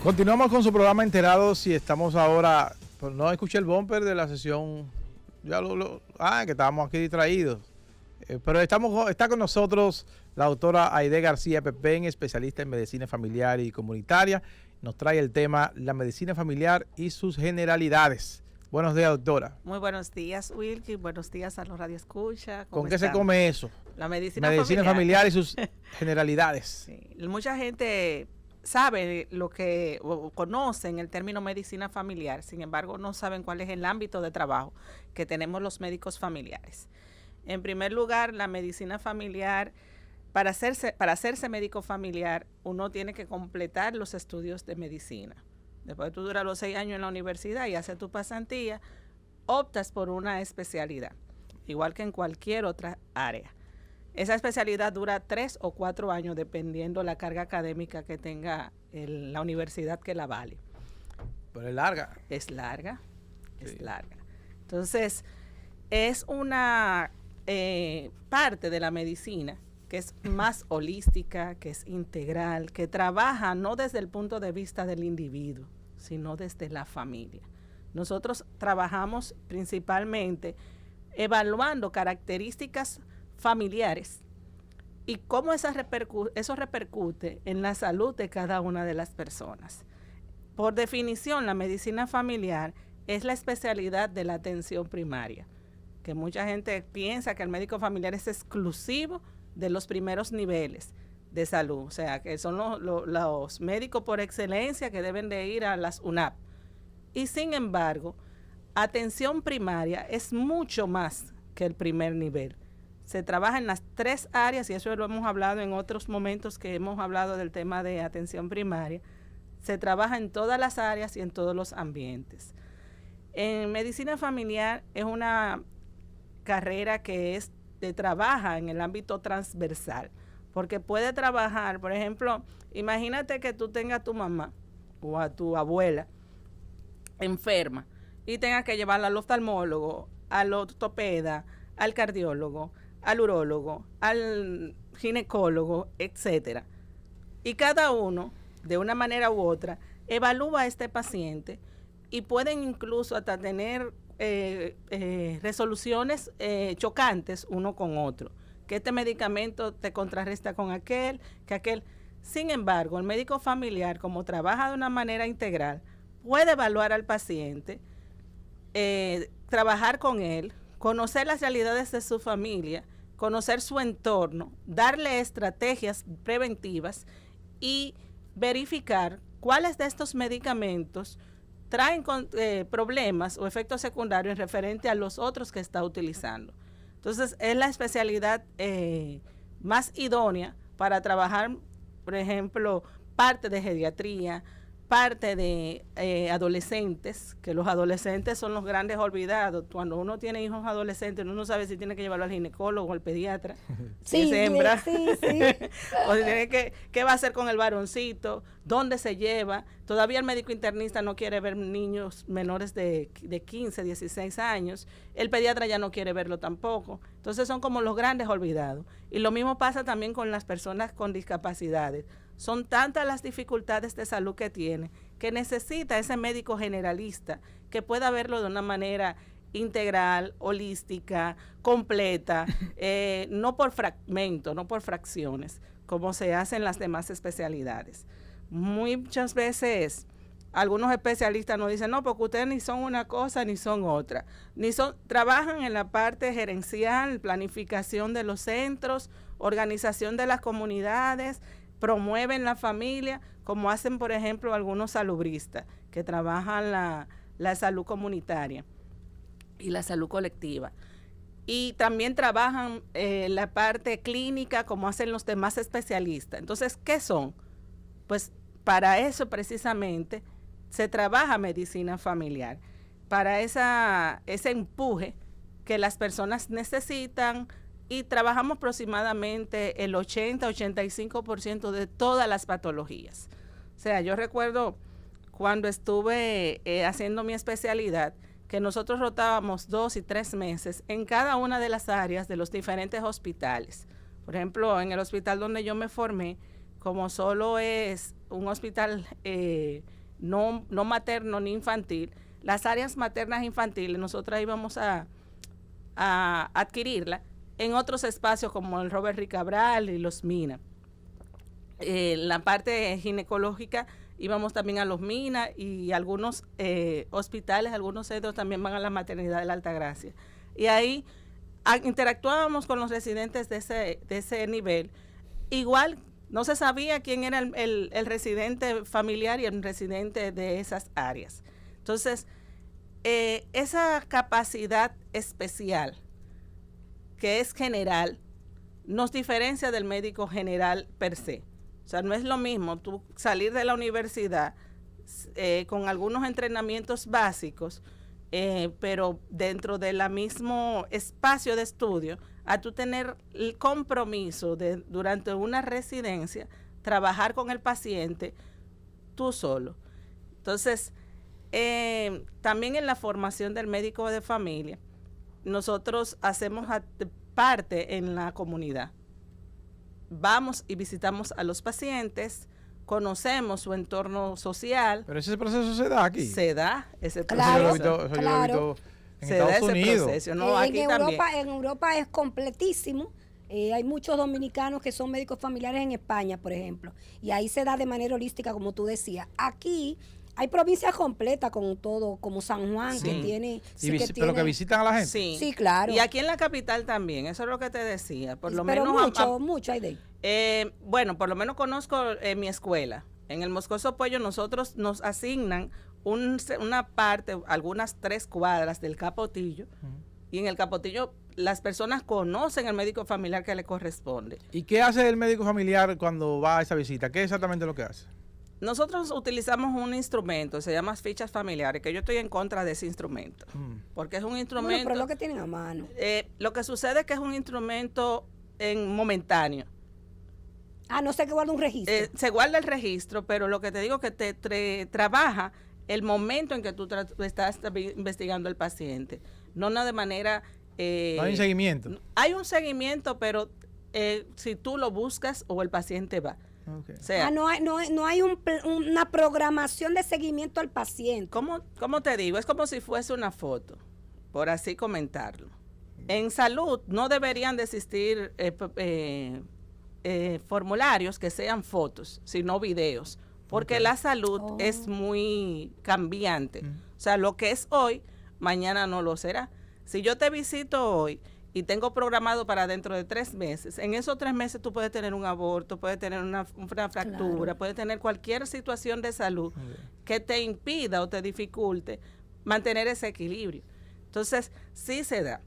Continuamos con su programa Enterados y estamos ahora, pues no escuché el bumper de la sesión, que estábamos aquí distraídos, pero está con nosotros la doctora Aide García Pepén, especialista en medicina familiar y comunitaria. Nos trae el tema la medicina familiar y sus generalidades. Buenos días, doctora. Muy buenos días, Wilkie. Buenos días a los radioescucha. ¿Con qué se come eso? La medicina familiar y sus generalidades. Sí. Mucha gente sabe o conocen el término medicina familiar, sin embargo no saben cuál es el ámbito de trabajo que tenemos los médicos familiares. En primer lugar, la medicina familiar, para hacerse médico familiar, uno tiene que completar los estudios de medicina. Después de tú duras los 6 años en la universidad y haces tu pasantía, optas por una especialidad, igual que en cualquier otra área. Esa especialidad dura 3 o 4 años, dependiendo la carga académica que tenga la universidad que la vale. Pero es larga. Es larga, sí. Es larga. Entonces, es una parte de la medicina que es más holística, que es integral, que trabaja no desde el punto de vista del individuo, sino desde la familia. Nosotros trabajamos principalmente evaluando características familiares y cómo eso repercute en la salud de cada una de las personas. Por definición, la medicina familiar es la especialidad de la atención primaria, que mucha gente piensa que el médico familiar es exclusivo de los primeros niveles de salud, o sea, que son los médicos por excelencia que deben de ir a las UNAP. Y sin embargo, atención primaria es mucho más que el primer nivel. Se trabaja en las 3 áreas, y eso lo hemos hablado en otros momentos que hemos hablado del tema de atención primaria. Se trabaja en todas las áreas y en todos los ambientes. En medicina familiar es una carrera que trabaja en el ámbito transversal, porque puede trabajar, por ejemplo, imagínate que tú tengas a tu mamá o a tu abuela enferma y tengas que llevarla al oftalmólogo, al ortopeda, al cardiólogo, al urólogo, al ginecólogo, etcétera. Y cada uno, de una manera u otra, evalúa a este paciente y pueden incluso hasta tener resoluciones chocantes uno con otro, que este medicamento te contrarresta con aquel, que aquel. Sin embargo, el médico familiar, como trabaja de una manera integral, puede evaluar al paciente, trabajar con él, conocer las realidades de su familia, conocer su entorno, darle estrategias preventivas y verificar cuáles de estos medicamentos traen problemas o efectos secundarios en referente a los otros que está utilizando. Entonces, es la especialidad más idónea para trabajar, por ejemplo, parte de geriatría, parte de adolescentes, que los adolescentes son los grandes olvidados. Cuando uno tiene hijos adolescentes, uno no sabe si tiene que llevarlo al ginecólogo o al pediatra, si es hembra, sí. O si tiene qué va a hacer con el varoncito, dónde se lleva. Todavía el médico internista no quiere ver niños menores de 15, 16 años. El pediatra ya no quiere verlo tampoco. Entonces son como los grandes olvidados. Y lo mismo pasa también con las personas con discapacidades. Son tantas las dificultades de salud que tiene, que necesita ese médico generalista que pueda verlo de una manera integral, holística, completa, no por fragmentos, no por fracciones, como se hace en las demás especialidades. Muchas veces algunos especialistas nos dicen, no, porque ustedes ni son una cosa ni son otra, trabajan en la parte gerencial, planificación de los centros, organización de las comunidades, promueven la familia, como hacen, por ejemplo, algunos salubristas que trabajan la salud comunitaria y la salud colectiva. Y también trabajan la parte clínica, como hacen los demás especialistas. Entonces, ¿qué son? Pues para eso precisamente se trabaja medicina familiar, para ese empuje que las personas necesitan. Y trabajamos aproximadamente el 80-85% de todas las patologías. O sea, yo recuerdo cuando estuve haciendo mi especialidad, que nosotros rotábamos 2 y 3 meses en cada una de las áreas de los diferentes hospitales. Por ejemplo, en el hospital donde yo me formé, como solo es un hospital no materno ni infantil, las áreas maternas e infantiles, nosotros íbamos a adquirirla en otros espacios como el Robert Rick Cabral y los Mina. La parte ginecológica íbamos también a los Mina y algunos hospitales, algunos centros también van a la maternidad de la Altagracia. Y ahí interactuábamos con los residentes de ese nivel. Igual no se sabía quién era el residente familiar y el residente de esas áreas. Entonces, esa capacidad especial que es general nos diferencia del médico general per se. O sea, no es lo mismo tú salir de la universidad con algunos entrenamientos básicos, pero dentro del mismo espacio de estudio, a tú tener el compromiso de durante una residencia trabajar con el paciente tú solo. Entonces, también en la formación del médico de familia, nosotros hacemos parte en la comunidad. Vamos y visitamos a los pacientes, conocemos su entorno social. Pero ese proceso se da aquí. Se da ese proceso. Claro. En Estados Unidos. Proceso, ¿no? Aquí En Europa es completísimo. Hay muchos dominicanos que son médicos familiares en España, por ejemplo, y ahí se da de manera holística, como tú decías. Aquí hay provincias completas con todo, como San Juan, sí. que tiene... Pero que visitan a la gente. Sí, claro. Y aquí en la capital también, eso es lo que te decía. Por lo pero menos mucho hay de ahí. Bueno, por lo menos conozco mi escuela. En el Moscoso Puello nosotros nos asignan una parte, algunas 3 cuadras del Capotillo, y en el Capotillo las personas conocen al médico familiar que le corresponde. ¿Y qué hace el médico familiar cuando va a esa visita? ¿Qué es exactamente lo que hace? Nosotros utilizamos un instrumento, se llama fichas familiares, que yo estoy en contra de ese instrumento, porque es un instrumento... Bueno, pero es lo que tienen a mano. Lo que sucede es que es un instrumento momentáneo. No sé que guarda un registro. Se guarda el registro, pero lo que te digo es que te trabaja el momento en que tú estás investigando al paciente, no de manera... no hay un seguimiento. Hay un seguimiento, pero si tú lo buscas o el paciente va. Okay. O sea, no hay una programación de seguimiento al paciente. ¿Cómo te digo? Es como si fuese una foto, por así comentarlo. En salud no deberían de existir formularios que sean fotos, sino videos, porque la salud es muy cambiante. O sea, lo que es hoy, mañana no lo será. Si yo te visito hoy y tengo programado para dentro de 3 meses, en esos 3 meses tú puedes tener un aborto, puedes tener una fractura, puedes tener cualquier situación de salud que te impida o te dificulte mantener ese equilibrio. Entonces, sí se da.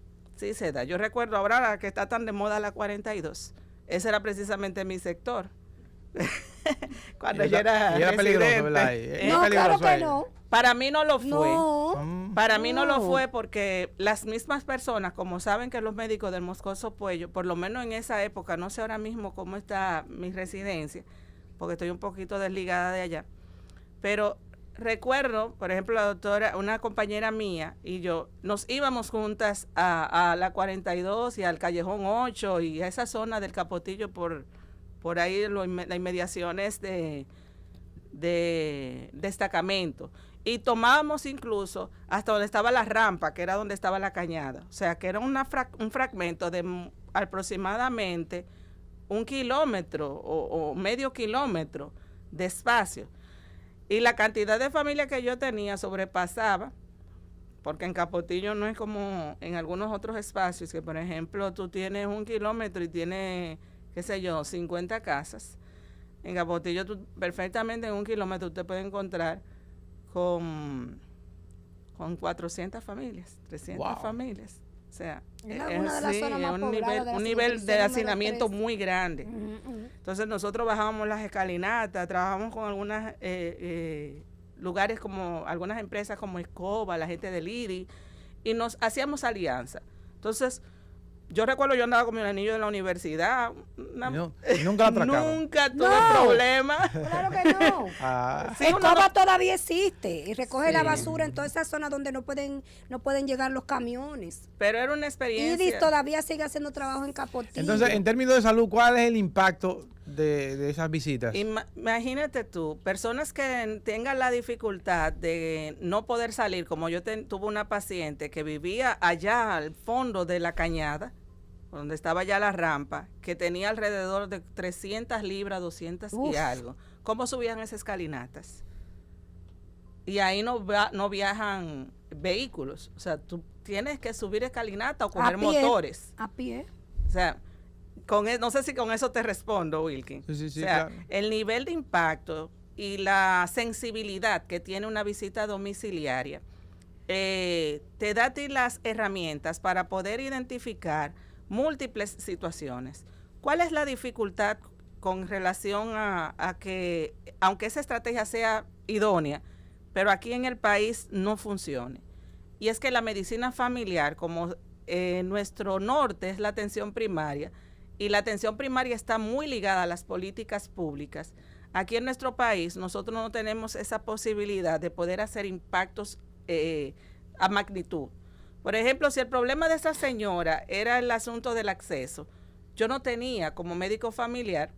Yo recuerdo ahora que está tan de moda la 42. Ese era precisamente mi sector. Cuando yo era peligroso, ¿verdad? No, claro que no. Para mí no lo fue. No. Para mí no lo fue porque las mismas personas, como saben que los médicos del Moscoso Puello, por lo menos en esa época, no sé ahora mismo cómo está mi residencia, porque estoy un poquito desligada de allá, pero recuerdo, por ejemplo, la doctora, una compañera mía y yo, nos íbamos juntas a la 42 y al Callejón 8 y a esa zona del Capotillo por ahí las inmediaciones de destacamento. Y tomábamos incluso hasta donde estaba la rampa, que era donde estaba la cañada. O sea, que era un fragmento de aproximadamente 1 kilómetro o medio kilómetro de espacio. Y la cantidad de familia que yo tenía sobrepasaba, porque en Capotillo no es como en algunos otros espacios, que por ejemplo tú tienes 1 kilómetro y tienes, qué sé yo, 50 casas. En Capotillo tú perfectamente en 1 kilómetro te puedes encontrar con 400 familias, 300 familias. O sea, un nivel de hacinamiento muy grande. Entonces nosotros bajábamos las escalinatas, trabajamos con algunos lugares como algunas empresas como Escoba, la gente del IDI, y nos hacíamos alianza. Entonces, yo recuerdo, yo andaba con mi anillo en la universidad. Nunca la atracaron. Nunca tuve problema. Claro que no. Sí, Escoba todavía existe y recoge la basura en todas esas zonas donde no pueden llegar los camiones. Pero era una experiencia. IDIS todavía sigue haciendo trabajo en Capotillo. Entonces, en términos de salud, ¿cuál es el impacto de esas visitas? Imagínate tú, personas que tengan la dificultad de no poder salir, como yo tuve una paciente que vivía allá al fondo de la cañada, donde estaba ya la rampa, que tenía alrededor de 300 libras, 200 Uf. y algo. ¿Cómo subían esas escalinatas? Y ahí no viajan vehículos. O sea, tú tienes que subir escalinata o coger motores. A pie. O sea, no sé si con eso te respondo, Wilkin. Sí, o sea, claro. el nivel de impacto y la sensibilidad que tiene una visita domiciliaria te da a ti las herramientas para poder identificar múltiples situaciones. ¿Cuál es la dificultad con relación a que, aunque esa estrategia sea idónea, pero aquí en el país no funcione? Y es que la medicina familiar, como nuestro norte es la atención primaria, y la atención primaria está muy ligada a las políticas públicas, aquí en nuestro país nosotros no tenemos esa posibilidad de poder hacer impactos a magnitud. Por ejemplo, si el problema de esa señora era el asunto del acceso, yo no tenía como médico familiar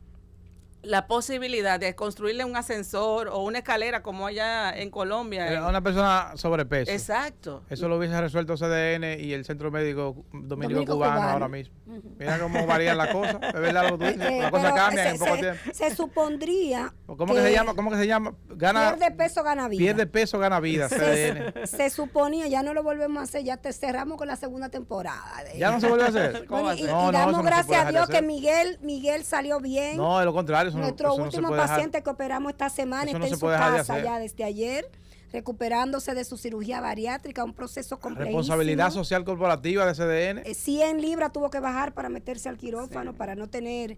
la posibilidad de construirle un ascensor o una escalera como allá en Colombia. Era una persona sobrepeso. Exacto. Eso lo hubiese resuelto CDN y el Centro Médico Dominico Cubano ahora mismo. Mira cómo varían las cosas. Es verdad lo que tú dices. Las cosas cambian en poco tiempo. Se supondría ¿Cómo que se llama? ¿Cómo que se llama? Pierde peso, gana vida. Pierde peso, gana vida, CDN. Se suponía, ya no lo volvemos a hacer, ya te cerramos con la segunda temporada. ¿Ya no se vuelve a hacer? Bueno, y No, damos eso no se gracias puede a dejar Dios de que hacer. Miguel salió bien. No, de lo contrario. Nuestro eso no se último puede dejar. paciente que operamos esta semana Eso no está en se su puede dejar de casa hacer. ya desde ayer, recuperándose de su cirugía bariátrica, un proceso complejísimo. Responsabilidad social corporativa de CDN. 100 libras tuvo que bajar para meterse al quirófano, para no tener,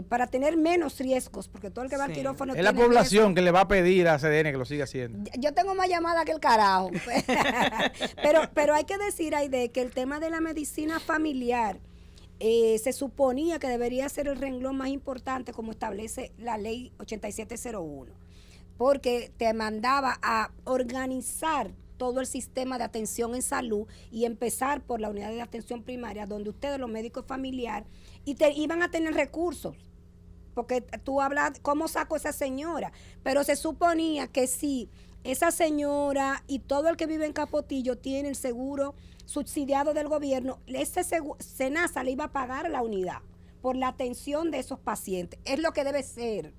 para tener menos riesgos, porque todo el que va al quirófano Es la tiene población riesgo. que le va a pedir a CDN que lo siga haciendo. Yo tengo más llamada que el carajo. pero hay que decir, Aide, que el tema de la medicina familiar se suponía que debería ser el renglón más importante, como establece la ley 8701, porque te mandaba a organizar todo el sistema de atención en salud y empezar por la unidad de atención primaria, donde ustedes, los médicos familiares, iban a tener recursos. Porque tú hablas, ¿cómo saco a esa señora? Pero se suponía que si esa señora y todo el que vive en Capotillo tiene el seguro subsidiado del gobierno, ese SENASA le iba a pagar a la unidad por la atención de esos pacientes. Es lo que debe ser.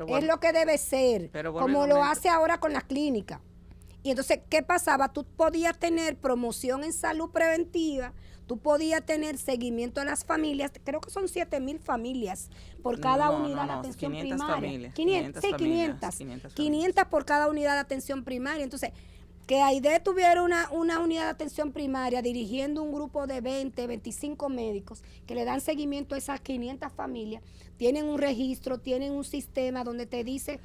Es lo que debe ser, como lo hace ahora con las clínicas. Y entonces, ¿qué pasaba? Tú podías tener promoción en salud preventiva, tú podías tener seguimiento a las familias, creo que son 7,000 familias por cada unidad de atención 500 primaria. Familias, 500 por cada unidad de atención primaria. Entonces, que Aide tuviera una unidad de atención primaria dirigiendo un grupo de 20, 25 médicos que le dan seguimiento a esas 500 familias, tienen un registro, tienen un sistema donde te dice,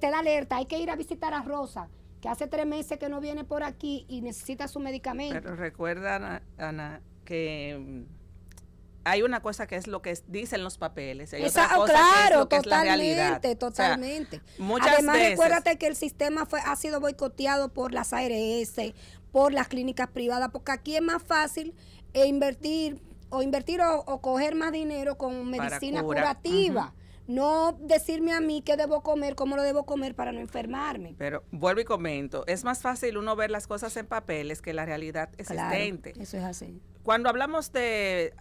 te da alerta, hay que ir a visitar a Rosa, que hace 3 meses que no viene por aquí y necesita su medicamento. Pero recuerda, Ana, que hay una cosa que es lo que dicen los papeles, hay otra cosa que es lo que es la realidad. Totalmente. O sea, muchas Además, veces, recuérdate que el sistema ha sido boicoteado por las ARS, por las clínicas privadas, porque aquí es más fácil invertir o coger más dinero con medicina curativa. No decirme a mí qué debo comer, cómo lo debo comer para no enfermarme. Pero vuelvo y comento, es más fácil uno ver las cosas en papeles que la realidad existente. Claro, eso es así. Cuando hablamos de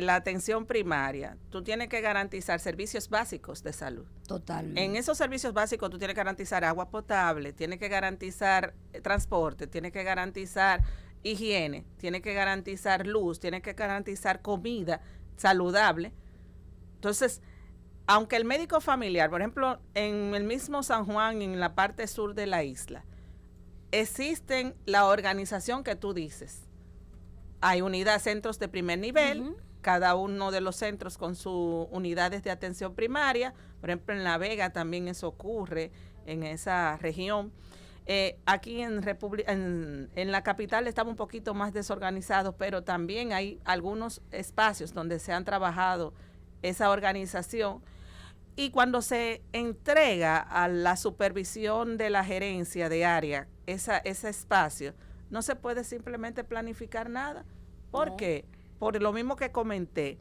la atención primaria, tú tienes que garantizar servicios básicos de salud. Totalmente. En esos servicios básicos tú tienes que garantizar agua potable, tienes que garantizar transporte, tienes que garantizar higiene, tienes que garantizar luz, tienes que garantizar comida saludable. Entonces, aunque el médico familiar, por ejemplo, en el mismo San Juan, en la parte sur de la isla, existen la organización que tú dices. Hay centros de primer nivel, cada uno de los centros con sus unidades de atención primaria. Por ejemplo, en La Vega también eso ocurre, en esa región. Aquí en la capital estamos un poquito más desorganizados, pero también hay algunos espacios donde se han trabajado esa organización. Y cuando se entrega a la supervisión de la gerencia de área ese espacio, no se puede simplemente planificar nada. ¿Por qué? Por lo mismo que comenté,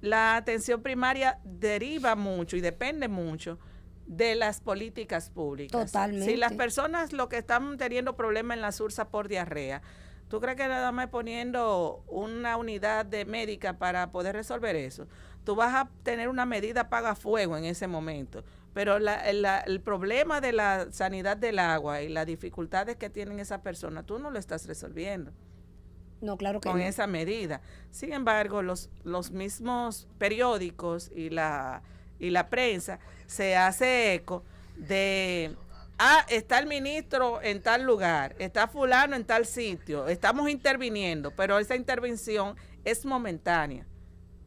la atención primaria deriva mucho y depende mucho de las políticas públicas. Totalmente. Si las personas lo que están teniendo problemas en la sursa por diarrea, ¿tú crees que nada más poniendo una unidad de médica para poder resolver eso? Tú vas a tener una medida apagafuego en ese momento, pero el problema de la sanidad del agua y las dificultades que tienen esas personas, tú no lo estás resolviendo. No, claro que con no. esa medida. Sin embargo, los mismos periódicos y la prensa se hace eco de, está el ministro en tal lugar, está fulano en tal sitio, estamos interviniendo, pero esa intervención es momentánea.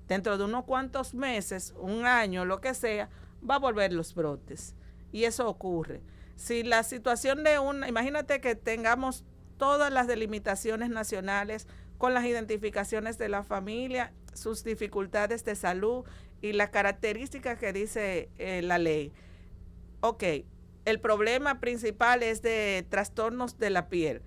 Dentro de unos cuantos meses, un año, lo que sea, va a volver los brotes. Y eso ocurre. Si la situación imagínate que tengamos todas las delimitaciones nacionales con las identificaciones de la familia, sus dificultades de salud y las características que dice la ley. Ok, el problema principal es de trastornos de la piel,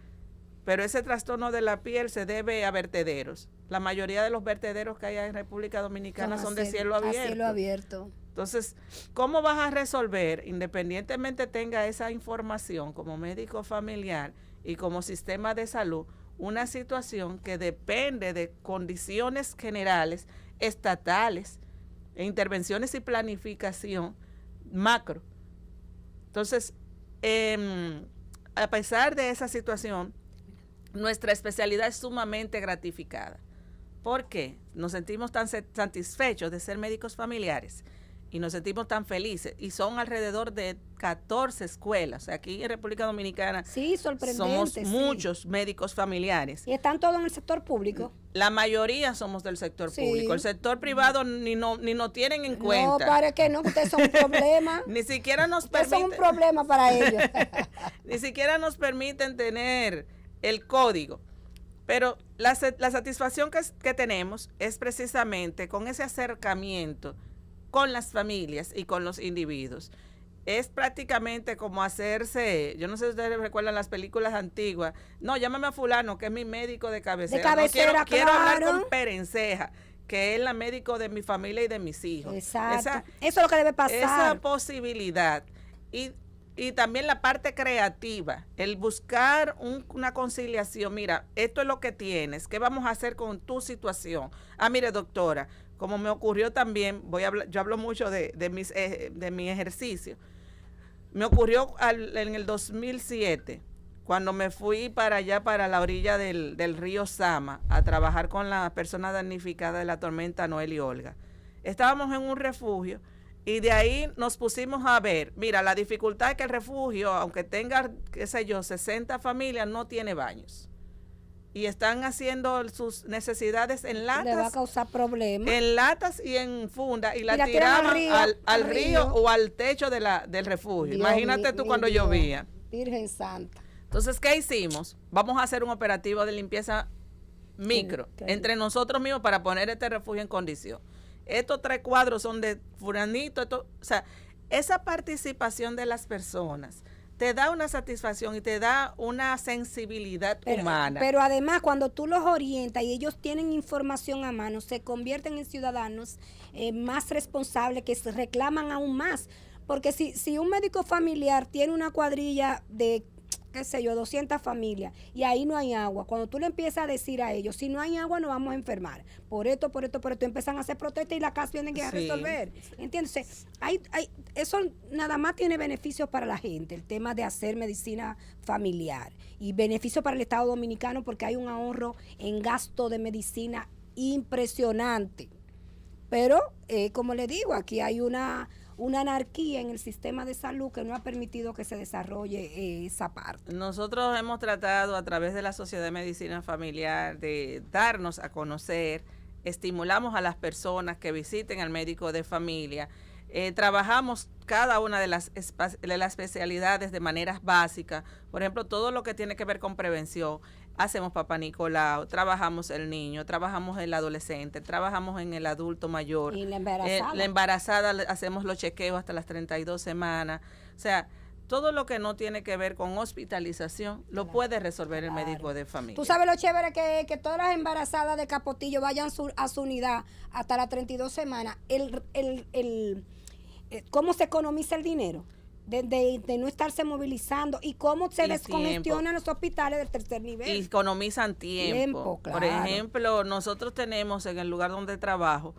pero ese trastorno de la piel se debe a vertederos. La mayoría de los vertederos que hay en República Dominicana son de cielo abierto. A cielo abierto. Entonces, ¿cómo vas a resolver, independientemente tenga esa información como médico familiar y como sistema de salud, una situación que depende de condiciones generales, estatales, e intervenciones y planificación macro? Entonces, a pesar de esa situación, nuestra especialidad es sumamente gratificada. ¿Por qué? Nos sentimos tan satisfechos de ser médicos familiares y nos sentimos tan felices, y son alrededor de 14 escuelas. O sea, aquí en República Dominicana somos muchos médicos familiares. ¿Y están todos en el sector público? La mayoría somos del sector público. El sector privado ni nos tienen en cuenta. No, para que no, ustedes son un problema. Ni siquiera nos permiten. Son un problema para ellos. Ni siquiera nos permiten tener el código. Pero la satisfacción que tenemos es precisamente con ese acercamiento con las familias y con los individuos. Es prácticamente como hacerse, yo no sé si ustedes recuerdan las películas antiguas, no, llámame a fulano, que es mi médico de cabecera. De cabecera, no, quiero hablar con Perenceja, que es la médico de mi familia y de mis hijos. Exacto. Eso es lo que debe pasar. Esa posibilidad. Y también la parte creativa, el buscar una conciliación. Mira, esto es lo que tienes, ¿qué vamos a hacer con tu situación? Mire, doctora, como me ocurrió también, yo hablo mucho de mi ejercicio. Me ocurrió en el 2007, cuando me fui para allá, para la orilla del río Sama, a trabajar con las personas damnificadas de la tormenta Noel y Olga. Estábamos en un refugio y de ahí nos pusimos a ver, mira, la dificultad es que el refugio, aunque tenga, qué sé yo, 60 familias, no tiene baños. Y están haciendo sus necesidades en latas. Le va a causar problemas. En latas y en funda, y la tiraban al río o al techo del refugio. Imagínate tú cuando llovía. Virgen Santa. Entonces, ¿qué hicimos? Vamos a hacer un operativo de limpieza micro entre nosotros mismos para poner este refugio en condición. Estos 3 cuadros son de fulanito. O sea, esa participación de las personas te da una satisfacción y te da una sensibilidad humana. Pero además, cuando tú los orientas y ellos tienen información a mano, se convierten en ciudadanos más responsables, que se reclaman aún más. Porque si un médico familiar tiene una cuadrilla de, qué sé yo, 200 familias y ahí no hay agua, cuando tú le empiezas a decir a ellos, si no hay agua nos vamos a enfermar, por esto, empiezan a hacer protestas y la casa tienen que resolver. ¿Entiendes? Eso nada más tiene beneficios para la gente, el tema de hacer medicina familiar, y beneficio para el Estado Dominicano porque hay un ahorro en gasto de medicina impresionante. Pero, como le digo, aquí hay una anarquía en el sistema de salud que no ha permitido que se desarrolle esa parte. Nosotros hemos tratado a través de la Sociedad de Medicina Familiar de darnos a conocer, estimulamos a las personas que visiten al médico de familia, trabajamos cada una de las especialidades de maneras básicas, por ejemplo, todo lo que tiene que ver con prevención. Hacemos Papá Nicolau, trabajamos el niño, trabajamos el adolescente, trabajamos en el adulto mayor. Y la embarazada. La embarazada hacemos los chequeos hasta las 32 semanas. O sea, todo lo que no tiene que ver con hospitalización lo puede resolver el médico de familia. Tú sabes lo chévere que todas las embarazadas de Capotillo vayan a su unidad hasta las 32 semanas. ¿Cómo se economiza el dinero? De no estarse movilizando y cómo se descongestionan los hospitales del tercer nivel. Y economizan tiempo. Claro. Por ejemplo, nosotros tenemos en el lugar donde trabajo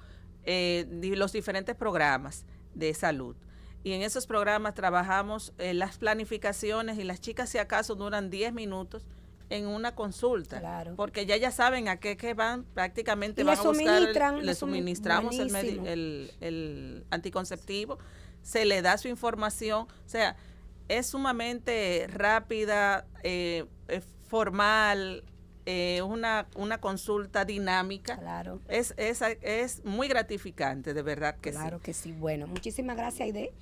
los diferentes programas de salud. Y en esos programas trabajamos las planificaciones y las chicas si acaso duran 10 minutos en una consulta, claro, porque ya saben a qué van, prácticamente y van a buscar, le suministramos buenísimo. el anticonceptivo, se le da su información, o sea, es sumamente rápida, formal, una consulta dinámica. Claro. Es muy gratificante, de verdad que sí. Claro que sí. Bueno, muchísimas gracias, Aide.